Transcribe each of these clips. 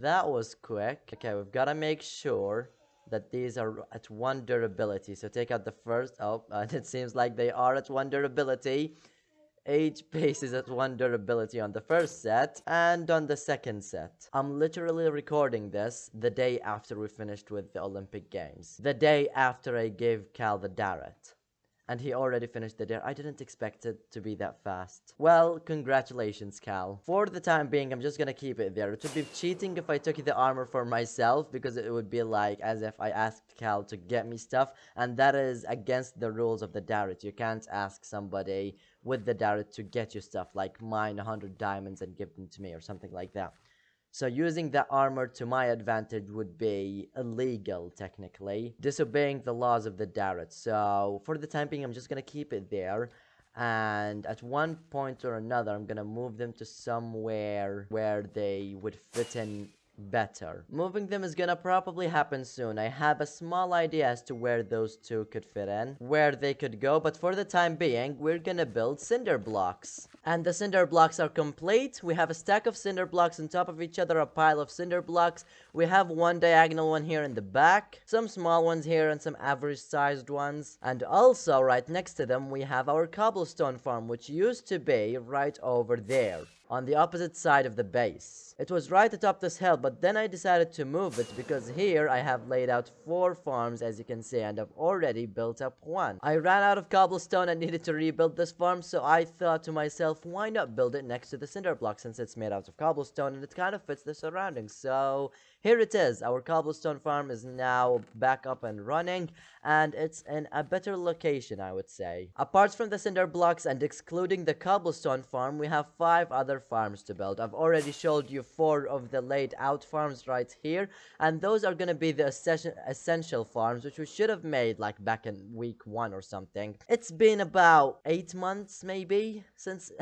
That was quick. Okay, we've got to make sure that these are at 1 durability. So take out the first. Oh, it seems like they are at 1 durability. Each piece is at 1 durability on the first set and on the second set. I'm literally recording this the day after we finished with the Olympic Games. The day after I gave Cal the Darret. And he already finished the dare. I didn't expect it to be that fast. Well, congratulations, Cal. For the time being, I'm just gonna keep it there. It would be cheating if I took the armor for myself, because it would be like as if I asked Cal to get me stuff, and that is against the rules of the Darret. You can't ask somebody with the Darret to get you stuff, like mine 100 diamonds and give them to me or something like that. So using the armor to my advantage would be illegal, technically, disobeying the laws of the Darret. So for the time being, I'm just gonna keep it there. And at one point or another, I'm gonna move them to somewhere where they would fit in better. Moving them is gonna probably happen soon. I have a small idea as to where those two could fit in, where they could go, but for the time being, we're gonna build cinder blocks. And the cinder blocks are complete. We have a stack of cinder blocks on top of each other, a pile of cinder blocks. We have one diagonal one here in the back, some small ones here and some average sized ones. And also right next to them, we have our cobblestone farm, which used to be right over there, on the opposite side of the base. It was right atop this hill, but then I decided to move it because here I have laid out 4 farms, as you can see, and I've already built up 1. I ran out of cobblestone and needed to rebuild this farm, so I thought to myself, why not build it next to the cinder block, since it's made out of cobblestone and it kind of fits the surroundings. So here it is. Our cobblestone farm is now back up and running, and it's in a better location, I would say. Apart from the cinder blocks and excluding the cobblestone farm, we have 5 other farms to build. I've already showed you 4 of the laid out farms right here, and those are gonna be the essential farms, which we should have made like back in week 1 or something. It's been about 8 months maybe since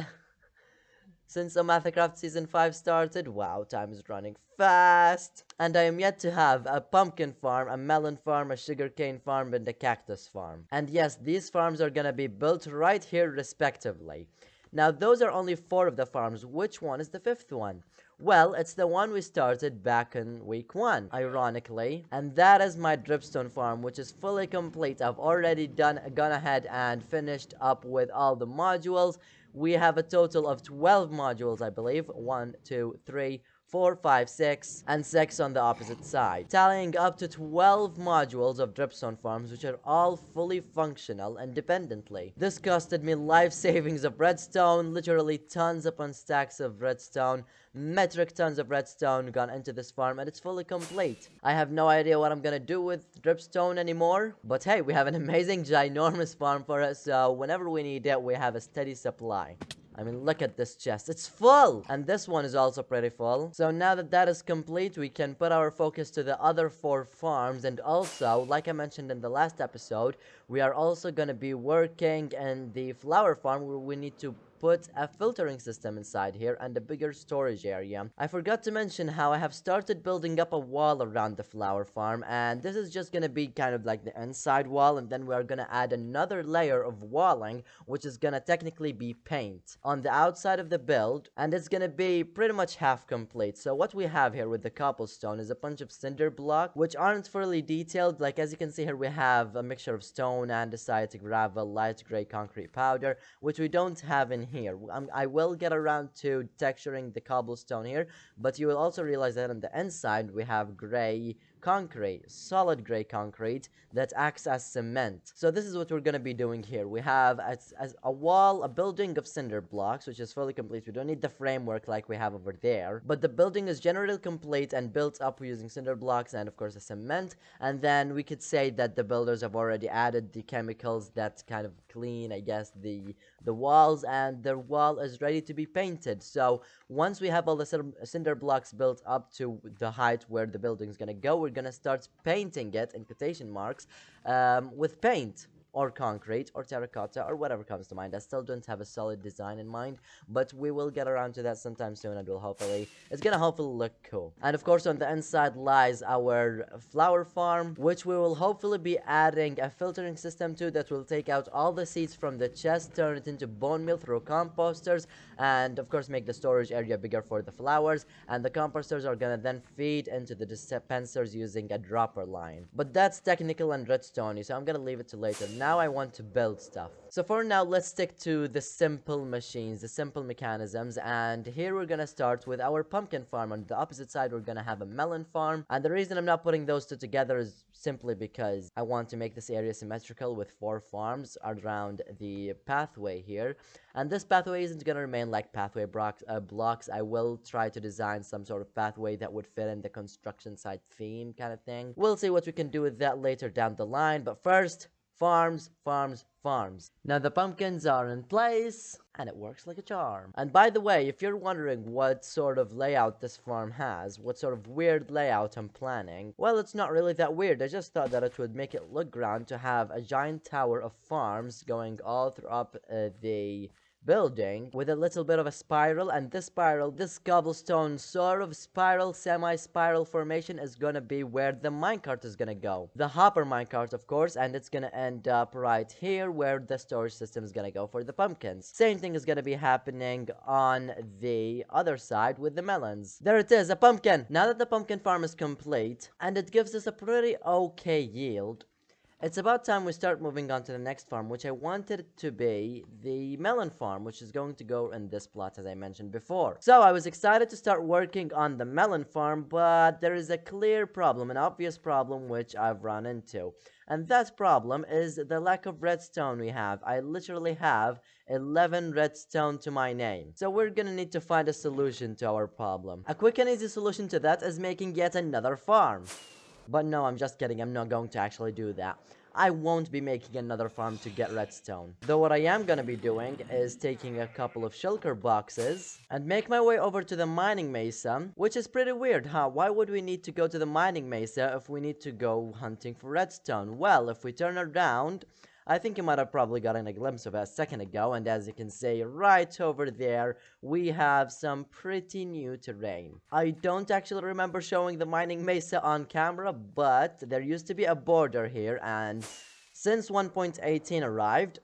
since OmathaCraft Season 5 started. Wow, time is running fast. And I am yet to have a pumpkin farm, a melon farm, a sugarcane farm, and a cactus farm. And yes, these farms are gonna be built right here respectively. Now, those are only 4 of the farms. Which one is the 5th one? Well, it's the one we started back in week 1, ironically. And that is my dripstone farm, which is fully complete. I've already gone ahead and finished up with all the modules. We have a total of 12 modules, I believe. 1, 2, 3, 4, 5, 6, and 6 on the opposite side, tallying up to 12 modules of dripstone farms, which are all fully functional independently. This costed me life savings of redstone, literally tons upon stacks of redstone, metric tons of redstone gone into this farm, and it's fully complete. I have no idea what I'm gonna do with dripstone anymore, but hey, we have an amazing, ginormous farm for us, so whenever we need it, we have a steady supply. I mean, look at this chest. It's full! And this one is also pretty full. So now that that is complete, we can put our focus to the other 4 farms. And also, like I mentioned in the last episode, we are also going to be working in the flower farm, where we need to put a filtering system inside here and a bigger storage area. I forgot to mention how I have started building up a wall around the flower farm, and this is just gonna be kind of like the inside wall, and then we are gonna add another layer of walling, which is gonna technically be paint on the outside of the build, and it's gonna be pretty much half complete. So what we have here with the cobblestone is a bunch of cinder blocks, which aren't fully detailed. Like as you can see here, we have a mixture of stone, andesite, gravel, light gray concrete powder, which we don't have in here. I will get around to texturing the cobblestone here, but you will also realize that on the inside we have gray concrete, solid gray concrete that acts as cement. So this is what we're going to be doing here. We have as a wall, a building of cinder blocks, which is fully complete. We don't need the framework like we have over there, but the building is generally complete and built up using cinder blocks and of course the cement. And then we could say that the builders have already added the chemicals that kind of clean, I guess, the walls, and the wall is ready to be painted. So once we have all the cinder blocks built up to the height where the building is going to go, we're going to start painting it, in quotation marks, with paint. or concrete or terracotta or whatever comes to mind. I still don't have a solid design in mind, but we will get around to that sometime soon, and it's gonna hopefully look cool. And of course, on the inside lies our flower farm, which we will hopefully be adding a filtering system to that will take out all the seeds from the chest, turn it into bone meal through composters, and of course make the storage area bigger for the flowers, and the composters are gonna then feed into the dispensers using a dropper line. But that's technical and redstone, so I'm gonna leave it to later. Now I want to build stuff. So for now, let's stick to the simple machines, the simple mechanisms, and here we're gonna start with our pumpkin farm. On the opposite side, we're gonna have a melon farm, and the reason I'm not putting those two together is simply because I want to make this area symmetrical with 4 farms around the pathway here. And this pathway isn't gonna remain like pathway blocks. I will try to design some sort of pathway that would fit in the construction site theme kind of thing. We'll see what we can do with that later down the line, but first, farms, farms, farms. Now the pumpkins are in place, and it works like a charm. And by the way, if you're wondering what sort of layout this farm has, what sort of weird layout I'm planning, well, it's not really that weird. I just thought that it would make it look grand to have a giant tower of farms going all throughout the building with a little bit of a spiral, and this cobblestone sort of spiral, semi-spiral formation is gonna be where the minecart is gonna go. The hopper minecart, of course, and it's gonna end up right here where the storage system is gonna go for the pumpkins. Same thing is gonna be happening on the other side with the melons. There it is, a pumpkin! Now that the pumpkin farm is complete, and it gives us a pretty okay yield, it's about time we start moving on to the next farm, which I wanted to be the melon farm, which is going to go in this plot, as I mentioned before. So I was excited to start working on the melon farm, but there is a clear problem, an obvious problem, which I've run into. And that problem is the lack of redstone we have. I literally have 11 redstone to my name. So we're gonna need to find a solution to our problem. A quick and easy solution to that is making yet another farm. But no, I'm just kidding. I'm not going to actually do that. I won't be making another farm to get redstone. Though what I am gonna be doing is taking a couple of shulker boxes and make my way over to the mining mesa, which is pretty weird, huh? Why would we need to go to the mining mesa if we need to go hunting for redstone? Well, if we turn around, I think you might have probably gotten a glimpse of it a second ago, and as you can see right over there, we have some pretty new terrain. I don't actually remember showing the mining mesa on camera, but there used to be a border here, and since 1.18 arrived,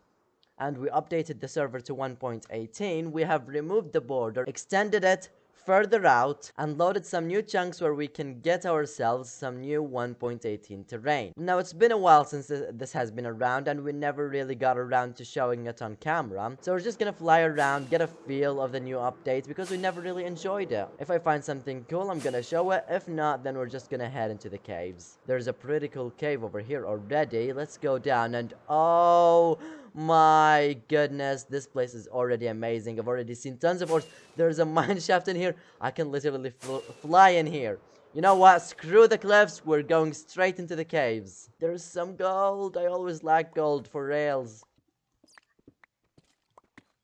and we updated the server to 1.18, we have removed the border, extended it further out, and loaded some new chunks where we can get ourselves some new 1.18 terrain. Now, it's been a while since this has been around, and we never really got around to showing it on camera, so we're just gonna fly around, get a feel of the new updates, because we never really enjoyed it. If I find something cool, I'm gonna show it. If not, then we're just gonna head into the caves. There's a pretty cool cave over here already. Let's go down, and oh my goodness, this place is already amazing. I've already seen tons of ores. There's a mine shaft in here. I can literally fly in here. You know what? Screw the cliffs. We're going straight into the caves. There's some gold. I always like gold for rails.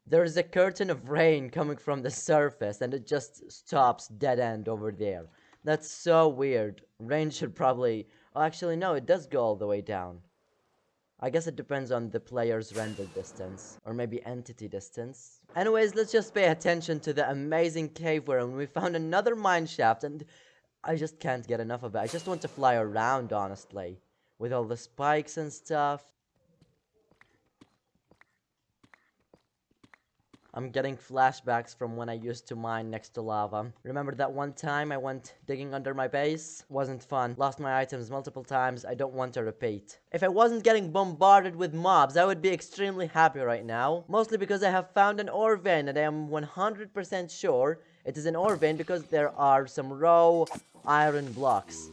There's a curtain of rain coming from the surface, and it just stops dead end over there. That's so weird. Rain should probably... Oh, actually, no, it does go all the way down. I guess it depends on the player's render distance, or maybe entity distance. Anyways, let's just pay attention to the amazing cave wherein we found another mine shaft, and I just can't get enough of it. I just want to fly around, honestly, with all the spikes and stuff. I'm getting flashbacks from when I used to mine next to lava. Remember that one time I went digging under my base? Wasn't fun. Lost my items multiple times. I don't want to repeat. If I wasn't getting bombarded with mobs, I would be extremely happy right now. Mostly because I have found an ore vein, and I am 100% sure it is an ore vein because there are some raw iron blocks.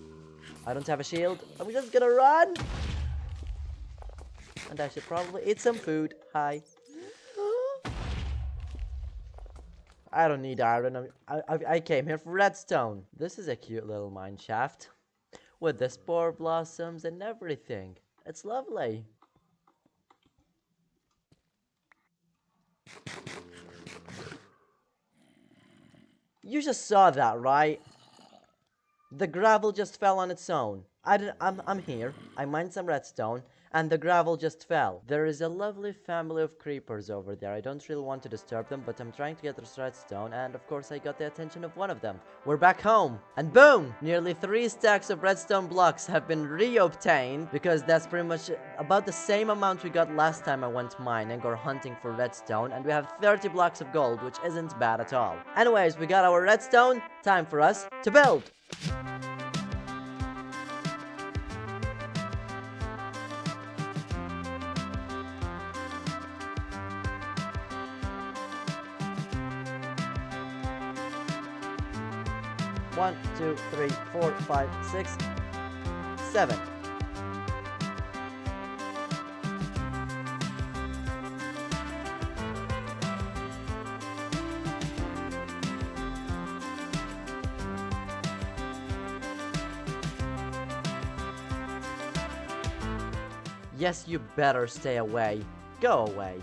I don't have a shield. I'm just gonna run. And I should probably eat some food. Hi. I don't need iron. I came here for redstone. This is a cute little mine shaft with the spore blossoms and everything. It's lovely. You just saw that, right? The gravel just fell on its own. I'm here. I mined some redstone, and the gravel just fell. There is a lovely family of creepers over there. I don't really want to disturb them, but I'm trying to get this redstone, and of course I got the attention of one of them. We're back home, and boom! Nearly 3 stacks of redstone blocks have been re-obtained, because that's pretty much about the same amount we got last time I went mining or hunting for redstone, and we have 30 blocks of gold, which isn't bad at all. Anyways, we got our redstone. Time for us to build. One, two, three, 4, 5, 6, 7. Yes, you better stay away. Go away,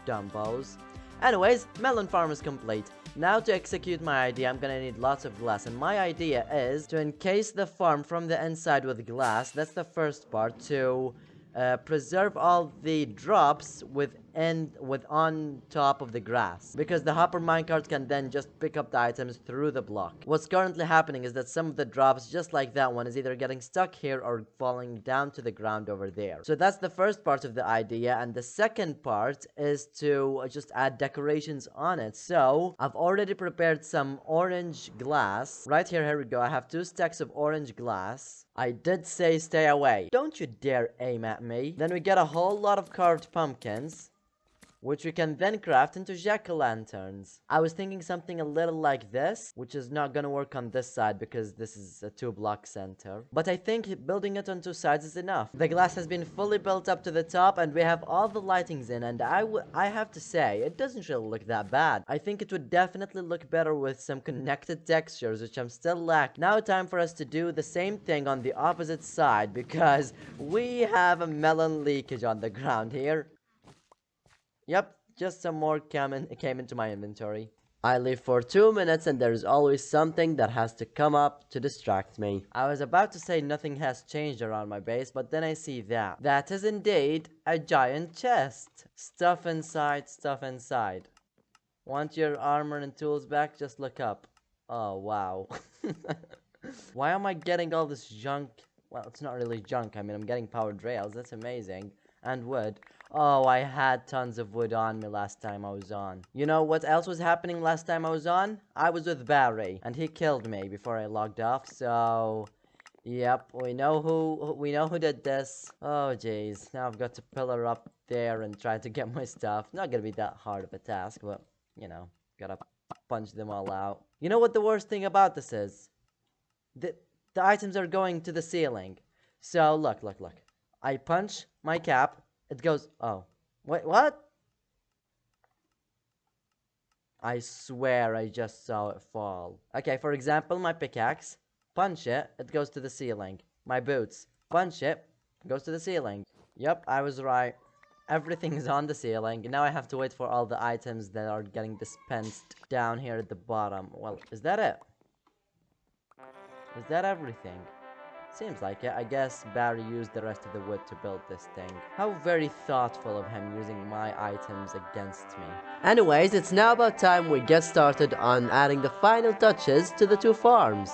dumbos. Anyways, Melon Farm is complete. Now to execute my idea, I'm gonna need lots of glass, and my idea is to encase the farm from the inside with glass. That's the first part, to preserve all the drops on top of the grass, because the hopper minecart can then just pick up the items through the block. What's currently happening is that some of the drops, just like that one, is either getting stuck here or falling down to the ground over there. So that's the first part of the idea, and the second part is to just add decorations on it. So I've already prepared some orange glass. Right here, here we go. I have 2 stacks of orange glass. I did say stay away. Don't you dare aim at me. Then we get a whole lot of carved pumpkins, which we can then craft into jack-o'-lanterns. I was thinking something a little like this, which is not gonna work on this side because this is a 2-block center. But I think building it on 2 sides is enough. The glass has been fully built up to the top, and we have all the lightings in, and I have to say, it doesn't really look that bad. I think it would definitely look better with some connected textures, which I'm still lacking. Now time for us to do the same thing on the opposite side, because we have a melon leakage on the ground here. Yep, just some more came into my inventory. I leave for 2 minutes and there's always something that has to come up to distract me. I was about to say nothing has changed around my base, but then I see that. That is indeed a giant chest. Stuff inside, stuff inside. Want your armor and tools back? Just look up. Oh, wow. Why am I getting all this junk? Well, it's not really junk. I mean, I'm getting powered rails. That's amazing. And wood. Oh, I had tons of wood on me last time I was on. You know what else was happening last time I was on? I was with Barry, and he killed me before I logged off, so... Yep, we know who did this. Oh, jeez. Now I've got to pillar up there and try to get my stuff. Not gonna be that hard of a task, but, you know, gotta punch them all out. You know what the worst thing about this is? The items are going to the ceiling. So, look. I punch my cap. It goes, oh, wait, what? I swear I just saw it fall. Okay, for example, my pickaxe, punch it, it goes to the ceiling. My boots, punch it, goes to the ceiling. Yep, I was right. Everything is on the ceiling. Now I have to wait for all the items that are getting dispensed down here at the bottom. Well, is that it? Is that everything? Seems like it. I guess Barry used the rest of the wood to build this thing. How very thoughtful of him using my items against me. Anyways, it's now about time we get started on adding the final touches to the 2 farms.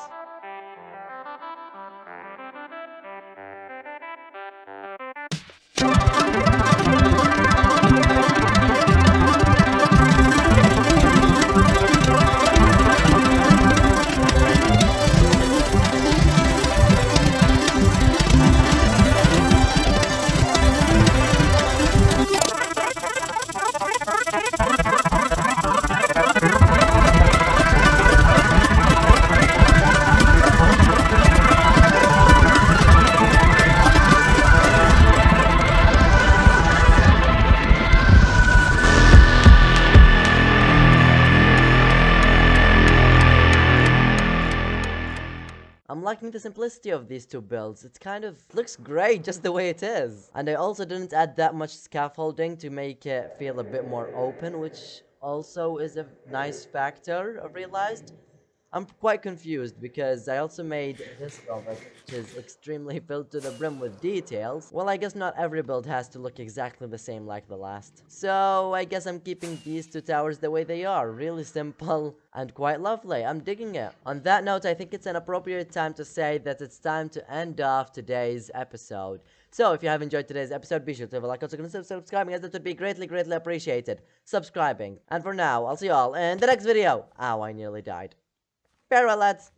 I'm liking the simplicity of these 2 builds. It kind of looks great just the way it is. And I also didn't add that much scaffolding to make it feel a bit more open, which also is a nice factor, I realized. I'm quite confused because I also made this build, which is extremely filled to the brim with details. Well, I guess not every build has to look exactly the same like the last. So, I guess I'm keeping these two towers the way they are. Really simple and quite lovely. I'm digging it. On that note, I think it's an appropriate time to say that it's time to end off today's episode. So, if you have enjoyed today's episode, be sure to leave a like, also consider subscribing, as that would be greatly, greatly appreciated. Subscribing. And for now, I'll see you all in the next video. Ow, I nearly died. Farewell, lads.